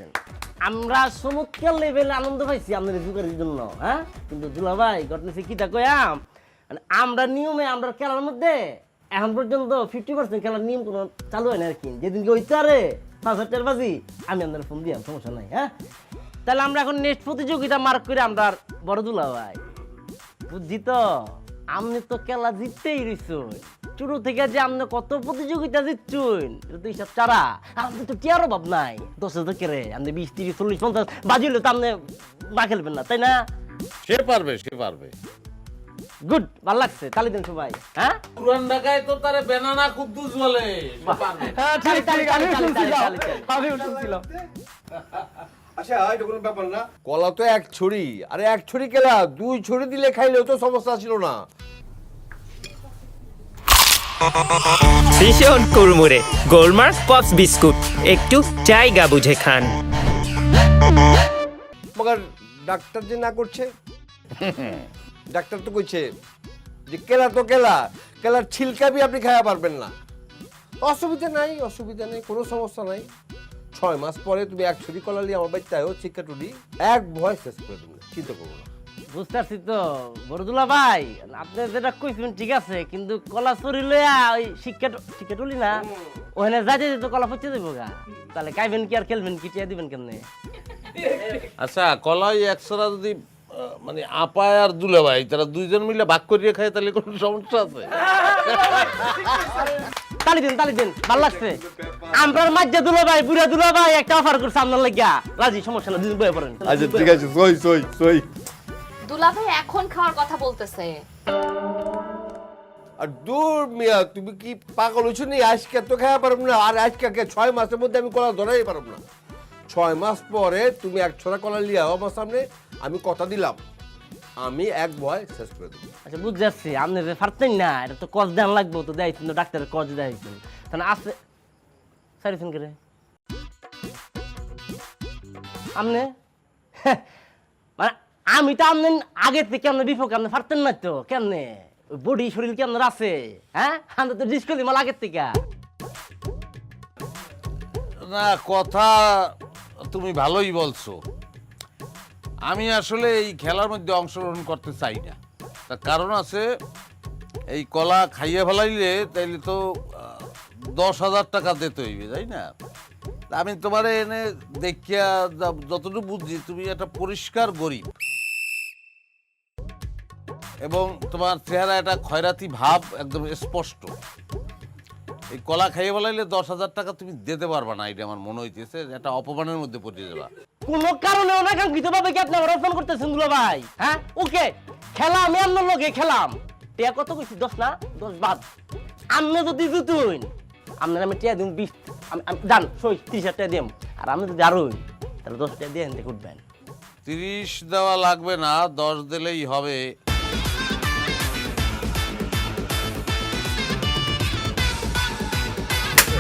আমরা চমৎকার লেভেলে আনন্দ পাইছি আপনাদের যুগের জন্য। হ্যাঁ, কিন্তু দুলা ভাই ঘটনা কি তা কয়াম, মানে আমরা নিয়মে আমরা খেলার মধ্যে এখন পর্যন্ত 50% খেলার নিয়ম কোনো চালু হয় না আর কি। যেদিনকে ওইতে আরে 5,000 টাকার বাজি আমি আপনার ফোন দিলাম, সমস্যা নাই। হ্যাঁ, তাহলে আমরা এখন নেক্সট প্রতিযোগিতা মার্ক করে আমরা বড় দুলা ভাই বুঝছি তো। আপনি তো খেলা জিততেই রইছুন ছোট থেকে, যে আপনি কত প্রতিযোগিতা জিতছুন এটা তো হিসাব চারা। আপনি তো টিয়ারও ভাব নাই 10,000 কেড়ে আপনি 20, 30, 40, 50 বাজিলে তো আপনি বা খেলবেন না, তাই না? সে পারবে, সে পারবে। গুড, ভালো লাগছে। তালি দেন সবাই। হ্যাঁ, পুরান ঢাকায় তো তারে বেনানা কুদ্দুস বলে। আমি উঠছিলাম। আচ্ছা, এটা কোনো ব্যাপার না। কলা তো এক ছড়ি, আরে এক ছড়ি কেলা 2 ছড়ি দিলে খাইলেও তো সমস্যা ছিল না। ভীষণ কুড়মুড়ে গোলমার্ক পপস বিস্কুট, একটু জায়গা বুঝে খান। মগর ডাক্তার যে না করছে, ডাক্তার তো কইছে যে কেলা তো কেলা, কেলার ছিলকা বি আপনি খাওয়া পারবেন না। অসুবিধা নাই, অসুবিধা নেই, কোনো সমস্যা নাই। 6 মাস পরে তুমি এক ছড়ি কলা নিয়ে আমার বাড়িতে আয়ো, শিক্ষা টুডি এক ভয় শেষ করে দেবো, চিন্তা করবো না। বুঝতে পারছি তো বড়দুলা ভাই, আপনি যেটা কইছেন ঠিক আছে, কিন্তু কলা চুরি লইয়া ওই শিক্ষা টুলি না ওখানে যাইতে যেত কলা পচে দেবো গা। তাহলে খাইবেন কি আর খেলবেন কি, টিয়া দিবেন কেমনে? আচ্ছা, কলাই একসারা যদি মানে আপায় আর দুলে ভাই তারা 2জন মিলে ভাগ করিয়ে খায়, তাহলে কোনো সমস্যা আছে? তালি দিন, ভালো লাগছে। আমরার মাঝে দুলা ভাই, বুড়া দুলা ভাই একটা অফার করছে আপনার লাগিয়া। রাজি, সমস্যা না, দুদিন বয়ে পড়েন। আচ্ছা ঠিক আছে, সই। দুলাভাই এখন খাওয়ার কথা বলতেছে। আর দূর মিয়া, তুমি কি পাগল হইছো নি? আজকে তো খাওয়া পারবো না, আর আজকে 6 মাসের মধ্যে আমি কলা ধরাই পারবো না। 6 মাস পরে তুমি এক ছড়া কলা লিয়ে আও আমার সামনে, আমি কথা দিলাম আমি এক ভয় শেষ করে দেবো। আচ্ছা, বুঝতে যাচ্ছি আপনি যে পারতেন না, এটা তো কজ দেন লাগবো, তো দেখাইছেন তো ডাক্তারের কজ দেখাইছেন, তাহলে আসলে সারিছেন করে আপনি মানে আমি তো আপনি আগের থেকে আপনার বিপক্ষে আপনি পারতেন না তো, কেমনে বডি শরীর কি আপনার আছে? হ্যাঁ, আমরা তো ডিস করি মাল আগের থেকে। না, কথা তুমি ভালোই বলছো। আমি আসলে এই খেলার মধ্যে অংশগ্রহণ করতে চাই না, তার কারণ আছে, এই কলা খাইয়ে ফেলাইলে তাইলে তো 10,000 টাকা দিতে হইবে, তাই না? তা আমি তোমার এনে দেখিয়া যতটুকু বুঝছি তুমি একটা পরিষ্কার গরিব, এবং তোমার চেহারা একটা খয়রাতি ভাব একদম স্পষ্ট। এই কলা খাইয়ে ফেলাইলে 10,000 টাকা তুমি দিতে পারবা না, এটা আমার মনে হইতেছে একটা অপমানের মধ্যে পড়ে যাবা। কোনো কারণে অনাকাঙ্ক্ষিত ভাবে কি আপনি আমার ফোন করতেছেন দুলা ভাই? হ্যাঁ ওকে, খেলা আমি আপনার লগে খেলাম, টিয়া কত কইছি 10 না 10 বাদ। আপনি যদি জিতুন আপনার আমি টিয়া দিন 20, আমি জান 30 টাকা দিম, আর আপনি যদি আরো তাহলে 10 টাকা দিয়ে এনতে করবেন। 30 দেওয়া লাগবে না, 10 দিলেই হবে।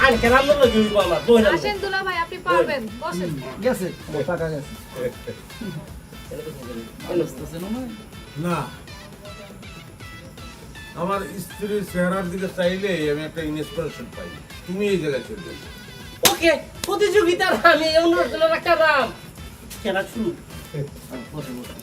আর খেলা আপনার লগে হইব আমার দোহিন আসেন দুলা ভাই, আপনি পারবেন, বসেন। গেছে টাকা গেছে না, আমার স্ত্রীর চেহারার দিকে চাইলে আমি একটা ইন্সপিরেশন পাই। তুমি এই জায়গায় চলে যাবে। ওকে, প্রতিযোগিতার আমি অনুরোধ একটা রাম খেলা শুরু। বসে বসে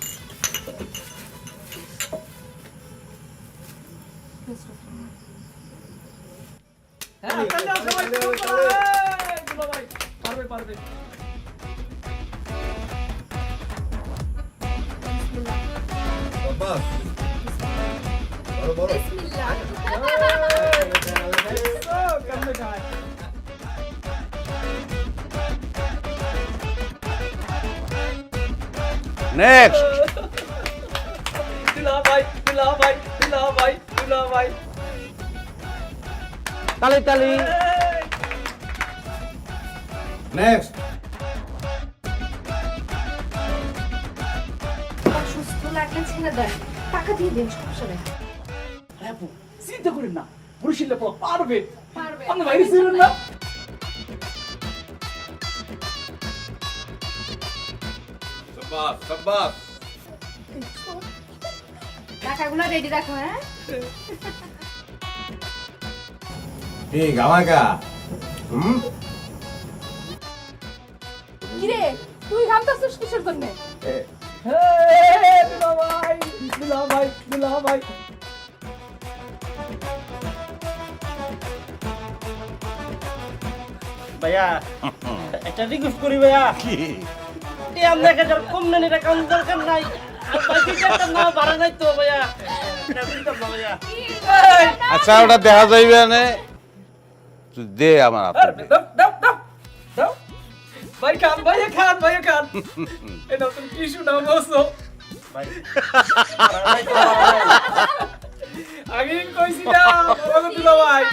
নেক্সট। তালি তালি। নেক্সট। সুস্থ লাগলে ছেড়ে দেন, টাকা দিয়ে দিন, সমস্যা নেই। চিন্তা করেন না, বরিশালে পারবে, পারবে। আপনি বাইরে ছিলেন না? শাবাশ শাবাশ। টাকাগুলো রেডি রাখো। হ্যাঁ, ঠিক আমাকা। কিরে তুই ঘামতাছিস কিসের জন্য? দুলা ভাই, দুলা ভাই, দুলা ভাই। ভাইয়া একটা রিকোয়েস্ট করি ভাইয়া, কি? এই আমরা কাছে কম নেন, এটা কাউন্ট দরকার নাই, আর বাকি টাকা না বাড়া নাই তো ভাইয়া, এটা দিতাম না ভাইয়া। আচ্ছা ওটা দেখা যাইবে না, তুই দে আমার হাতে। দাও দাও দাও দাও। ভাই খান, ভাইয়া খান, ভাইয়া খান। এটা তুমি টিস্যু নাও বসো। ভাই আগে কইছি না, আমাকে দুলা ভাই।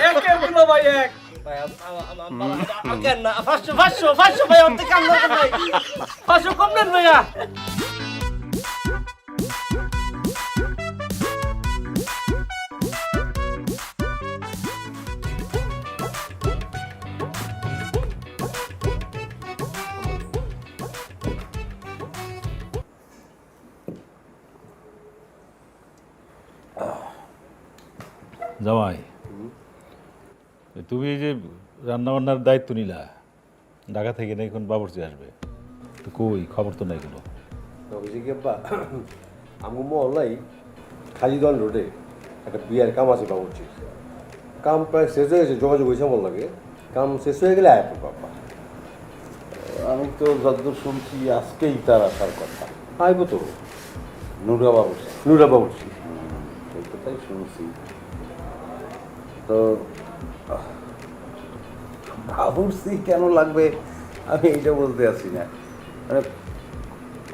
একের দুলা ভাই এক। ভাই কেন না 500 ভাই, অর্ধেক কাম দরকার নাই, 500 কম নেন ভাইয়া। জামাই, তুমি এই যে রান্না বান্নার দায়িত্ব নিলা, ঢাকা থেকে না এখন বাবুর্চি আসবে, তো কই খবর তো নাই কোনো? আমি মহল্লাই খালিদন রোডে একটা বিয়ার কাম আছে বাবুর্চি, কাম প্রায় শেষ হয়ে গেছে, যোগাযোগ হয়েছে আমার লাগে, কাম শেষ হয়ে গেলে আয় বাবা। আমি তো যতদূর শুনছি আজকেই তার আসার কথা। আইব তো নুরা বাবুর্চি। নুরা বাবুর্চি। এই কথাই শুনছি। তো বাবুর্চি কেন লাগবে আমি এইটা বলতে পারছি না। মানে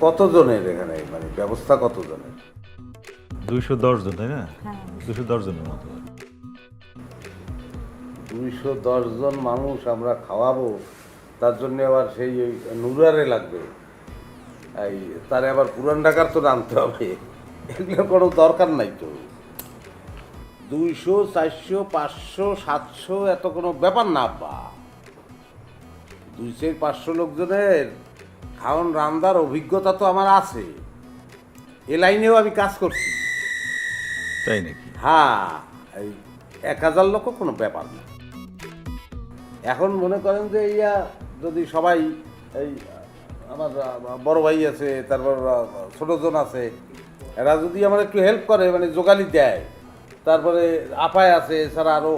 কতজনের এখানে, মানে ব্যবস্থা কতজনের? 210 জন, তাই না? 210 জনের মতো। 210 জন মানুষ আমরা খাওয়াবো, তার জন্য আবার সেই ওই নুরারে লাগবে, এই তারে আবার পুরান ঢাকার তো আনতে হবে, এগুলো কোনো দরকার নাই তো। 200, 400, 500, 700 এত কোনো ব্যাপার না বা। 200-500 লোকজনের খাওয়ান রান্নার অভিজ্ঞতা তো আমার আছে, এ লাইনেও আমি কাজ করছি। তাই নাকি? হ্যাঁ, এই 1000 লোকও কোনো ব্যাপার না। এখন মনে করেন যে ইয়া যদি সবাই এই আমার বড় ভাই আছে, তারপর ছোটজন আছে, এরা যদি আমার একটু হেল্প করে, মানে জোগালি দেয়, তারপরে আপায় আছে, এছাড়া আরও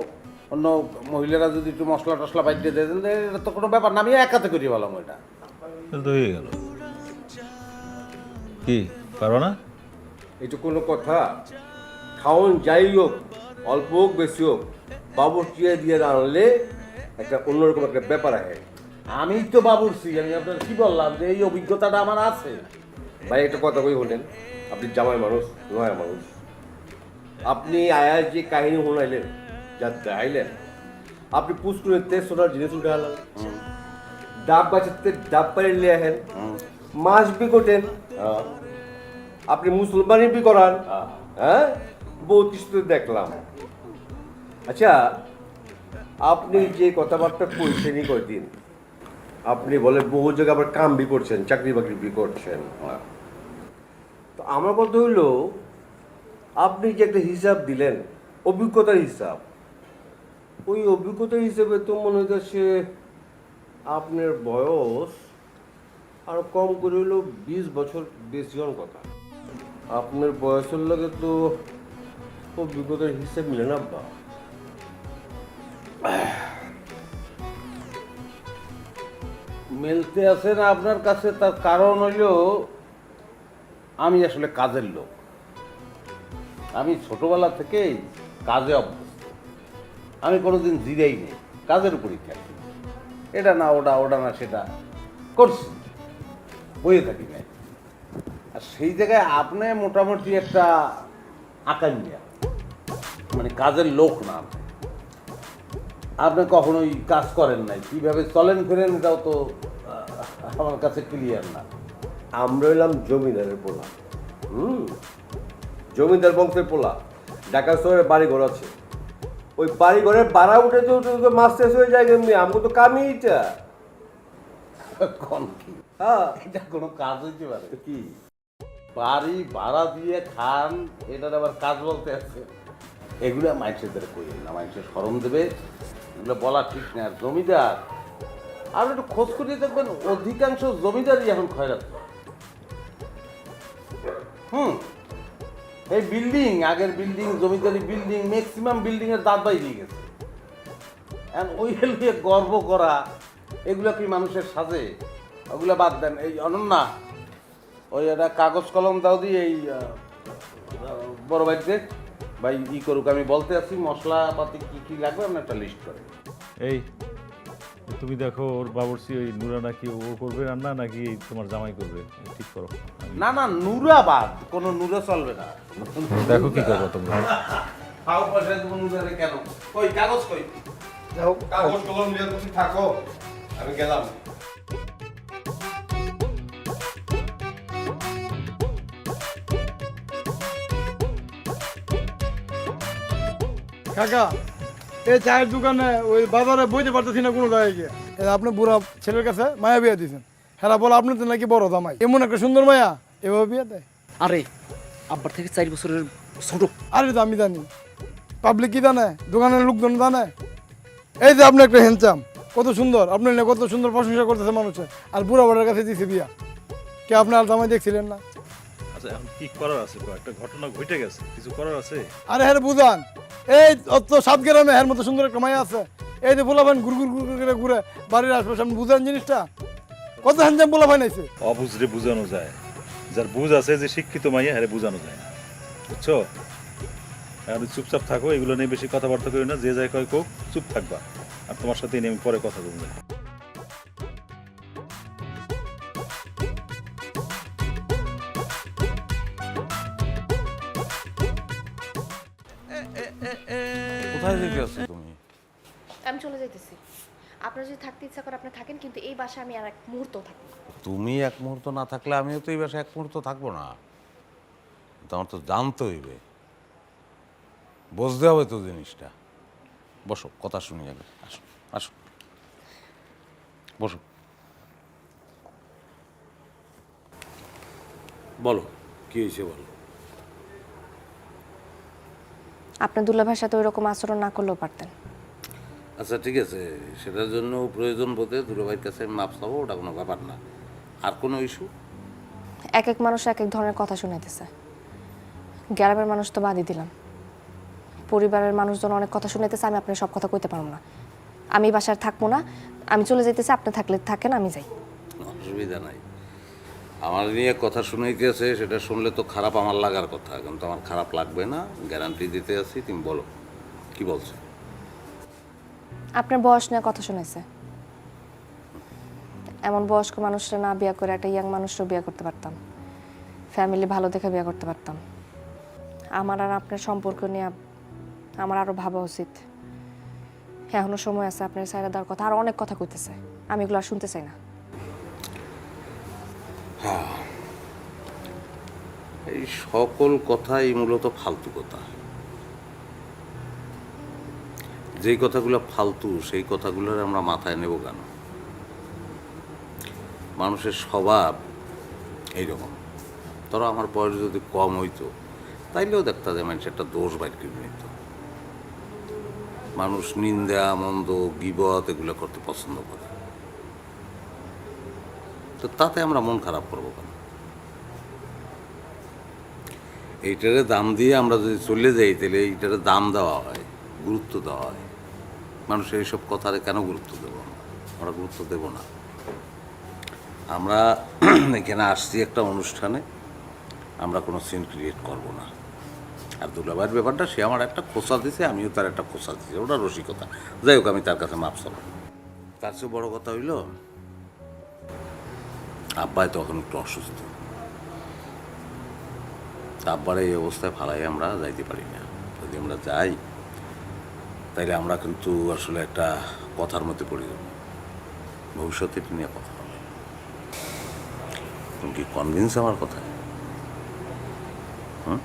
অন্য মহিলারা যদি একটু মশলা টশলা বাইরে দেয়, তাহলে এটা তো কোনো ব্যাপার না, আমি একাতে করি বললাম ওইটা। তাহলে তো হয়ে গেল। কি পারো না? এটা কোনো কথা? খাওন যাই হোক, অল্প হোক বেশি হোক, বাবুর্চিয়া দিয়ে আনলে একটা অন্যরকম একটা ব্যাপার আছে। আমি তো বাবুর্চি, আমি আপনার কি বললাম যে এই অভিজ্ঞতাটা আমার আছে। ভাই একটা কথা কই বলেন, আপনি জামাই মানুষ, নয়া মানুষ, আপনি আয়ার যে কাহিনী শোনাইলেন, যা দেখাইলেন, আপনি পুষ্কুরের তেজ সোনার জিনিস উঠে আনলেন, ডাব বাঁচাতে ডাব পাড়ি নিয়ে আহেন, মাছ বি কোটেন, আপনি মুসলমানি বি করান, হ্যাঁ বহুত কিছু তো দেখলাম। আচ্ছা, আপনি যে কথাবার্তা কইছেনই কয়দিন, আপনি বলে বহু জায়গায় আবার কাম বি করছেন, চাকরি বাকরি বি করছেন, তো আমার কথা হইলো, আপনি যে একটা হিসাব দিলেন, অভিজ্ঞতার হিসাব, ওই অভিজ্ঞতার হিসেবে তো মনে হইতেছে আপনার বয়স আর কম করে হইলো 20 বছর বেশি হওয়ার কথা। আপনার বয়সের লগে তো অভিজ্ঞতার হিসাব মিলে না বা। মিলতে আছে না আপনার কাছে, তার কারণ হইল আমি আসলে কাজের লোক। আমি ছোটবেলা থেকেই কাজে অভ্যস্ত, আমি কোনোদিন জিরেই নেই, কাজের উপরই থাকি। এটা না ওটা, ওটা না সেটা করছি, বইয়ে থাকি না। আর সেই জায়গায় আপনি মোটামুটি একটা আকাঙ্ক্ষা, মানে কাজের লোক না, আপনি কখনোই কাজ করেন নাই, কিভাবে চলেন ফেরেন এটাও তো আমার কাছে ক্লিয়ার না। আমরা হইলাম জমিদারের পোলা, জমিদার বংশের পোলা, ঢাকা শহরে বাড়ি ঘর আছে, ওই বাড়ি ঘরের ভাড়া উঠে তো মাছ শেষ হয়ে যায়, এমনি আমাকে তো কামই এটা। কোন কি? হ্যাঁ, এটা কোনো কাজ হইতে পারে কি বাড়ি ভাড়া দিয়ে খান, এটার আবার কাজ বলতে আছে? এগুলো মানুষের কই না, মানুষের শরম দেবে, এগুলো বলা ঠিক না। আর জমিদার, আপনি একটু খোঁজ করিয়ে দেখবেন, অধিকাংশ জমিদারই এখন খয়রাত। এই বিল্ডিং, আগের বিল্ডিং, জমিদারি বিল্ডিং, ম্যাক্সিমাম বিল্ডিং এর দাঁত বাই দিয়ে গেছে। এখন ওই নিয়ে গর্ব করা, এগুলো কি মানুষের সাজে? ওগুলো বাদ দেন। এই অনন্যা, ওই একটা কাগজ কলম দাও দিয়ে এই বড় বাড়িতে ভাই ই করুক, আমি বলতে আছি মশলাপাতি কি কি লাগবে আপনি একটা লিস্ট করে। এই তুমি দেখো ওর বাবুর্চি ওই নুরা নাকি ও করবে রান্না নাকি তোমার জামাই করবে, ঠিক করো। না না, নুরা বাদ, কোনো নুরা চলবে না। দেখো কি করবো তোমরা। খাও পয়সা দেবো নুরারে কেন? কই কাগজ কই? যাও, কাগজ কলম নিয়ে তুমি থাকো, আমি গেলাম। কাকা, এই চায়ের দোকানে ওই বাজারে বইতে পারতেছি না কোনো জায়গায় গিয়ে। আপনি বুড়া ছেলের কাছে মায়া বিয়ে দিয়েছেন, হ্যাঁ বলো আপনি তো নাকি বড় জামাই, এমন একটা সুন্দর মায়া এভাবে বিয়ে দেয়? আরে আব্বার থেকে 4 বছরের ছোট। আরে তো আমি জানি, পাবলিক কি জানে, দোকানের লোকজন জানে। এই যে আপনি একটা হ্যান্ডসাম, কত সুন্দর, আপনার নিয়ে কত সুন্দর প্রশংসা করতেছে মানুষে, আর বুড়া বড়ার কাছে দিয়েছে বিয়া। কে আপনার জামাই দেখছিলেন না? আচ্ছা এখন কি করার আছে? একটা ঘটনা ঘটে গেছে, কিছু করার আছে? আরে হ্যাঁ বুঝান, এই অত সাত গ্রামে হ্যার মতো সুন্দর একটা মায়া আছে, এই যে পোলাভান ঘুর ঘুর ঘুর করে ঘুরে বাড়ির আশপাশে, আপনি বুঝান জিনিসটা? কত হ্যান্ডসাম পোলাভান আছে। অবুঝরে বুঝানো যায়, যার বুঝ আছে, যে শিক্ষিত মাইয়া হ্যাঁ বুঝানো যায় না, বুঝছো? আপনি চুপচাপ থাকো, এগুলো নিয়ে বেশি কথাবার্তা করি না, যে যায় কয় কোক, চুপ থাকবা। আর তোমার সাথে আমি পরে কথা বলবো। কোথায় যেতে আছো তুমি? আমি চলে যাইতেছি। আপনার যদি থাকতে ইচ্ছা করে আপনি থাকেন, কিন্তু এই বাসায় আমি আর এক মুহূর্ত থাকবো না। তুমি এক মুহূর্ত না থাকলে আমিও তো এই বাসায় এক মুহূর্ত থাকবো না। তোমার তো জানতে হইবে, বুঝতে হবে তো জিনিসটা। বসো, কথা শুনি আগে। আসো আসো, বসো। বলো, কি হয়েছে বলো। আপনার দুলাভাইয়ের সাথে ওই রকম আচরণ না করলেও পারতেন। আচ্ছা ঠিক আছে, সেটার জন্য প্রয়োজন বোধে দুলাভাইয়ের কাছে আমি মাপ চাবো, ওটা কোনো ব্যাপার না। আর কোনো ইস্যু? এক এক মানুষ এক এক ধরনের কথা শুনাইতেছে। গ্রামের মানুষ তো বাদই দিলাম, পরিবারের মানুষজন অনেক কথা শুনাইতেছে। আমি আপনার সব কথা কইতে পারবো না। আমি বাসায় থাকবো না, আমি চলে যাইতেছি। আপনি থাকলে থাকেন, আমি যাই। অসুবিধা নাই। আমার নিয়ে কথা শুনাইতেছে, সেটা শুনলে তো খারাপ আমার লাগার কথা, কিন্তু আমার খারাপ লাগবে না, গ্যারান্টি দিতে আছি। তুমি বলো কি বলছো? আপনার বয়স নিয়ে কথা শুনাইছে। এমন বয়স্ক মানুষরা না বিয়ে করে একটা ইয়াং মানুষও বিয়ে করতে পারতাম, ফ্যামিলি ভালো দেখে বিয়ে করতে পারতাম। আমার আর আপনার সম্পর্ক নিয়ে আমার আরো ভাবা উচিত। এখনো সময় আছে। আপনার সাইডে দেওয়ার কথা আর অনেক কথা কইতেছে, আমি এগুলো আর শুনতে চাই না। এই সকল কথাই মূলত ফালতু কথা। যেই কথাগুলো ফালতু সেই কথাগুলোর আমরা মাথায় নেব কেন? মানুষের স্বভাব এইরকম। ধরো আমার বয়স যদি কম হইতো তাইলেও দেখতে যে মানুষ একটা দোষ বাইর করে নিত। মানুষ নিন্দা, মন্দ, গীবত এগুলো করতে পছন্দ করে, তো তাতে আমরা মন খারাপ করবো কেন? এইটারে দাম দিয়ে আমরা যদি চলে যাই, তাহলে এইটারে দাম দেওয়া হয়, গুরুত্ব দেওয়া হয়। মানুষের এইসব কথারে কেন গুরুত্ব দেবো? আমরা গুরুত্ব দেব না। আমরা এখানে আসছি একটা অনুষ্ঠানে, আমরা কোনো সিন ক্রিয়েট করবো না। আর দুলাভাইয়ের ব্যাপারটা, সে আমার একটা খোঁচা দিছে, আমিও তার একটা খোঁচা দিছি, ওটা রসিকতা। যাই হোক, আমি তার কাছে মাপ চাবো। তার চেয়ে বড় কথা হইল, আব্বাই তখন একটু অসুস্থ। আব্বারে এই অবস্থায় ফালাই আমরা যাইতে পারি না। যদি আমরা যাই তাইলে আমরা কিন্তু আসলে একটা কথার মধ্যে পড়ে যাব। ভবিষ্যতে এটা নিয়ে কথা হবে। তুমি কি কনভিন্স আমার কথায়? হুম?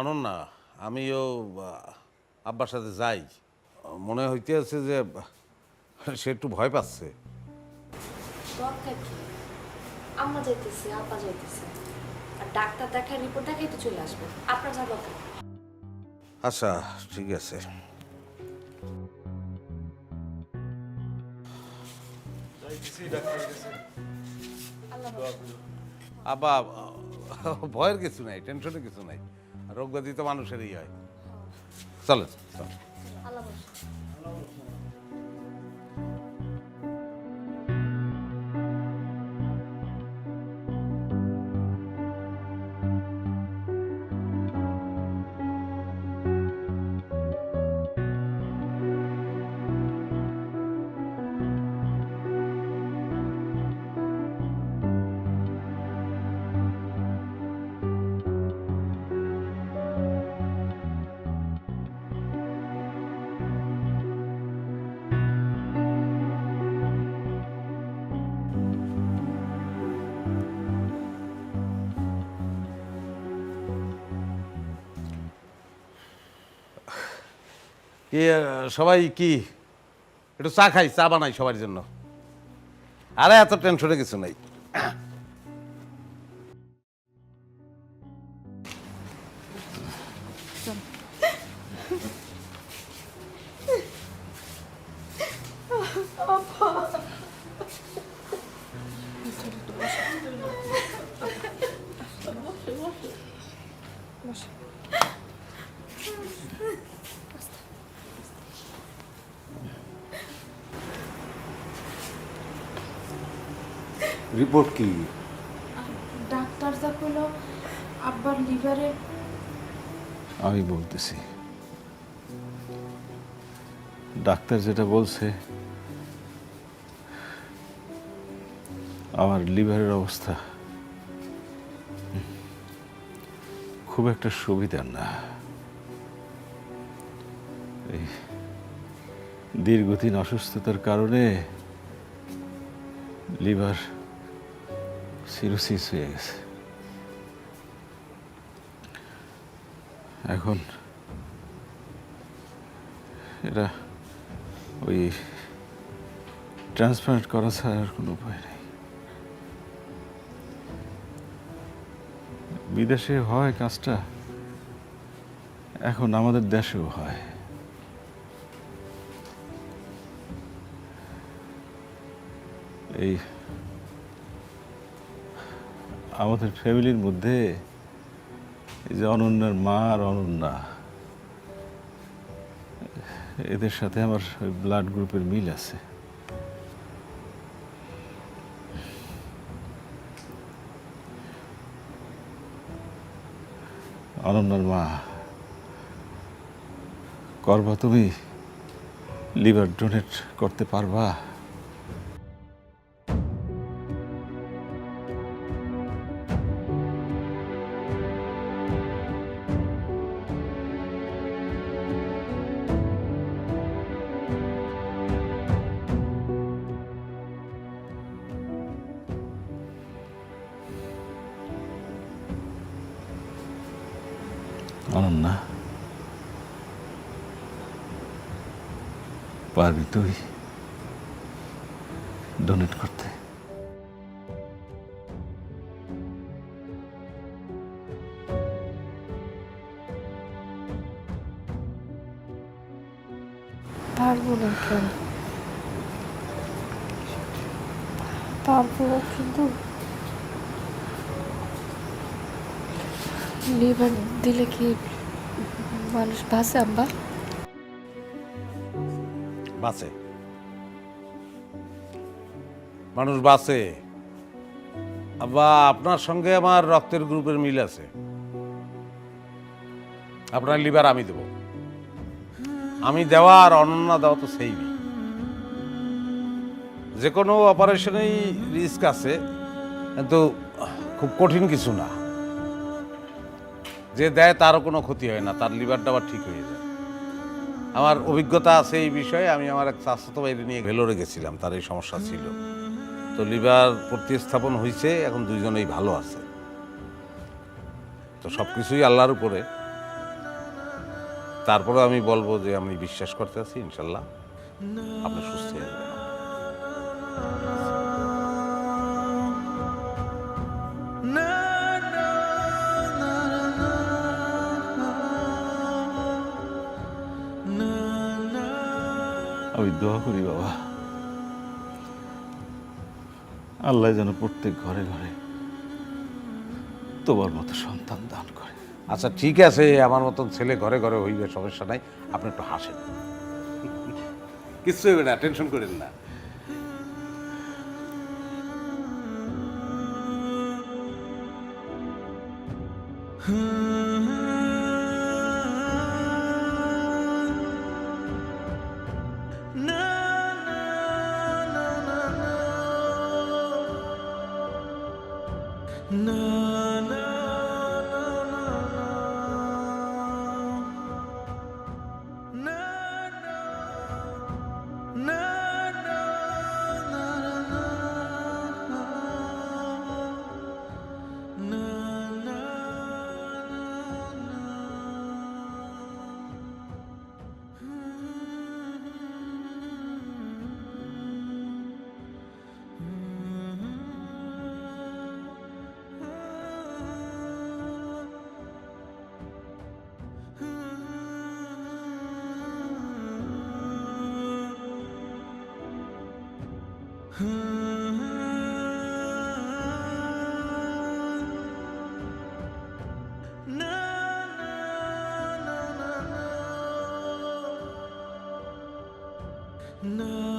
অনন্যা, আমিও আব্বার সাথে যাই। মনে হইতে আছে যে সে একটু ভয় পাচ্ছে। দরকার কি? আম্মা যাইতেছে, আব্বা যাইতেছে, আর ডাক্তার দেখায় রিপোর্ট দেখাই তো চলে আসবে। আপনার যা দরকার। আচ্ছা ঠিক আছে। আব্বা, ভয়ের কিছু নাই, টেনশনের কিছু নাই। রোগ ব্যাধি তো মানুষেরই হয়। চলেন চলেন। আল্লাহ ভরসা। কি সবাই কি একটু চা খাই? চা বানাই সবার জন্য। আরে এত টেনশনে কিছু নাই। রিপোর্ট কি? ডাক্তার যা কইলো আব্বার লিভারে। আমি বলতেছি, ডাক্তার যেটা বলছে, আমার লিভারের অবস্থা খুব একটা সুবিধার না। এই দীর্ঘদিন অসুস্থতার কারণে লিভার সিরোসিস হয়ে গেছে। এখন এটা ওই ট্রান্সপ্লান্ট করা ছাড়া আর কোনো উপায় নেই। বিদেশে হয় কাজটা, এখন আমাদের দেশেও হয়। এই আমাদের ফ্যামিলির মধ্যে এই যে অনন্যার মা আর অনন্যা, এদের সাথে আমার ওই ব্লাড গ্রুপের মিল আছে। অনন্যার মা, করবা তুমি লিভার ডোনেট করতে পারবা? অনন্যা, পারবি তুই ডোনেট করতে? পারবো না কেন? পারবো কিন্তু লিভার দিলে কি মানুষ বাঁচে আব্বা? বাঁচে, মানুষ বাঁচে। আব্বা, আপনার সঙ্গে আমার রক্তের গ্রুপের মিল আছে। আপনার লিভার আমি দেব, আমি দেওয়া আর অনন্যা দেওয়া তো সেই। যে কোনো অপারেশনেই রিস্ক আছে, কিন্তু খুব কঠিন কিছু না। যে দেয় তারও কোনো ক্ষতি হয় না, তার লিভারটা আবার ঠিক হয়ে যায়। আমার অভিজ্ঞতা আছে এই বিষয়ে। আমি আমার এক চাচাতো ভাইকে নিয়ে ভেলোরে গেছিলাম, তার এই সমস্যা ছিল, তো লিভার প্রতিস্থাপন হয়েছে, এখন দুইজনেই ভালো আছে। তো সব কিছুই আল্লাহর উপরে। তারপরে আমি বলবো যে আমি বিশ্বাস করতে আছি, ইনশাল্লাহ আপনি সুস্থ হয়ে যাবেন। আমি দোয়া করি বাবা, আল্লাহ যেন প্রত্যেক ঘরে ঘরে তোমার মতো সন্তান দান করে। আচ্ছা ঠিক আছে, আমার মতন ছেলে ঘরে ঘরে হইবে, সমস্যা নাই। আপনি একটু হাসেন, কিচ্ছু হইবে না, টেনশন করেন না। No.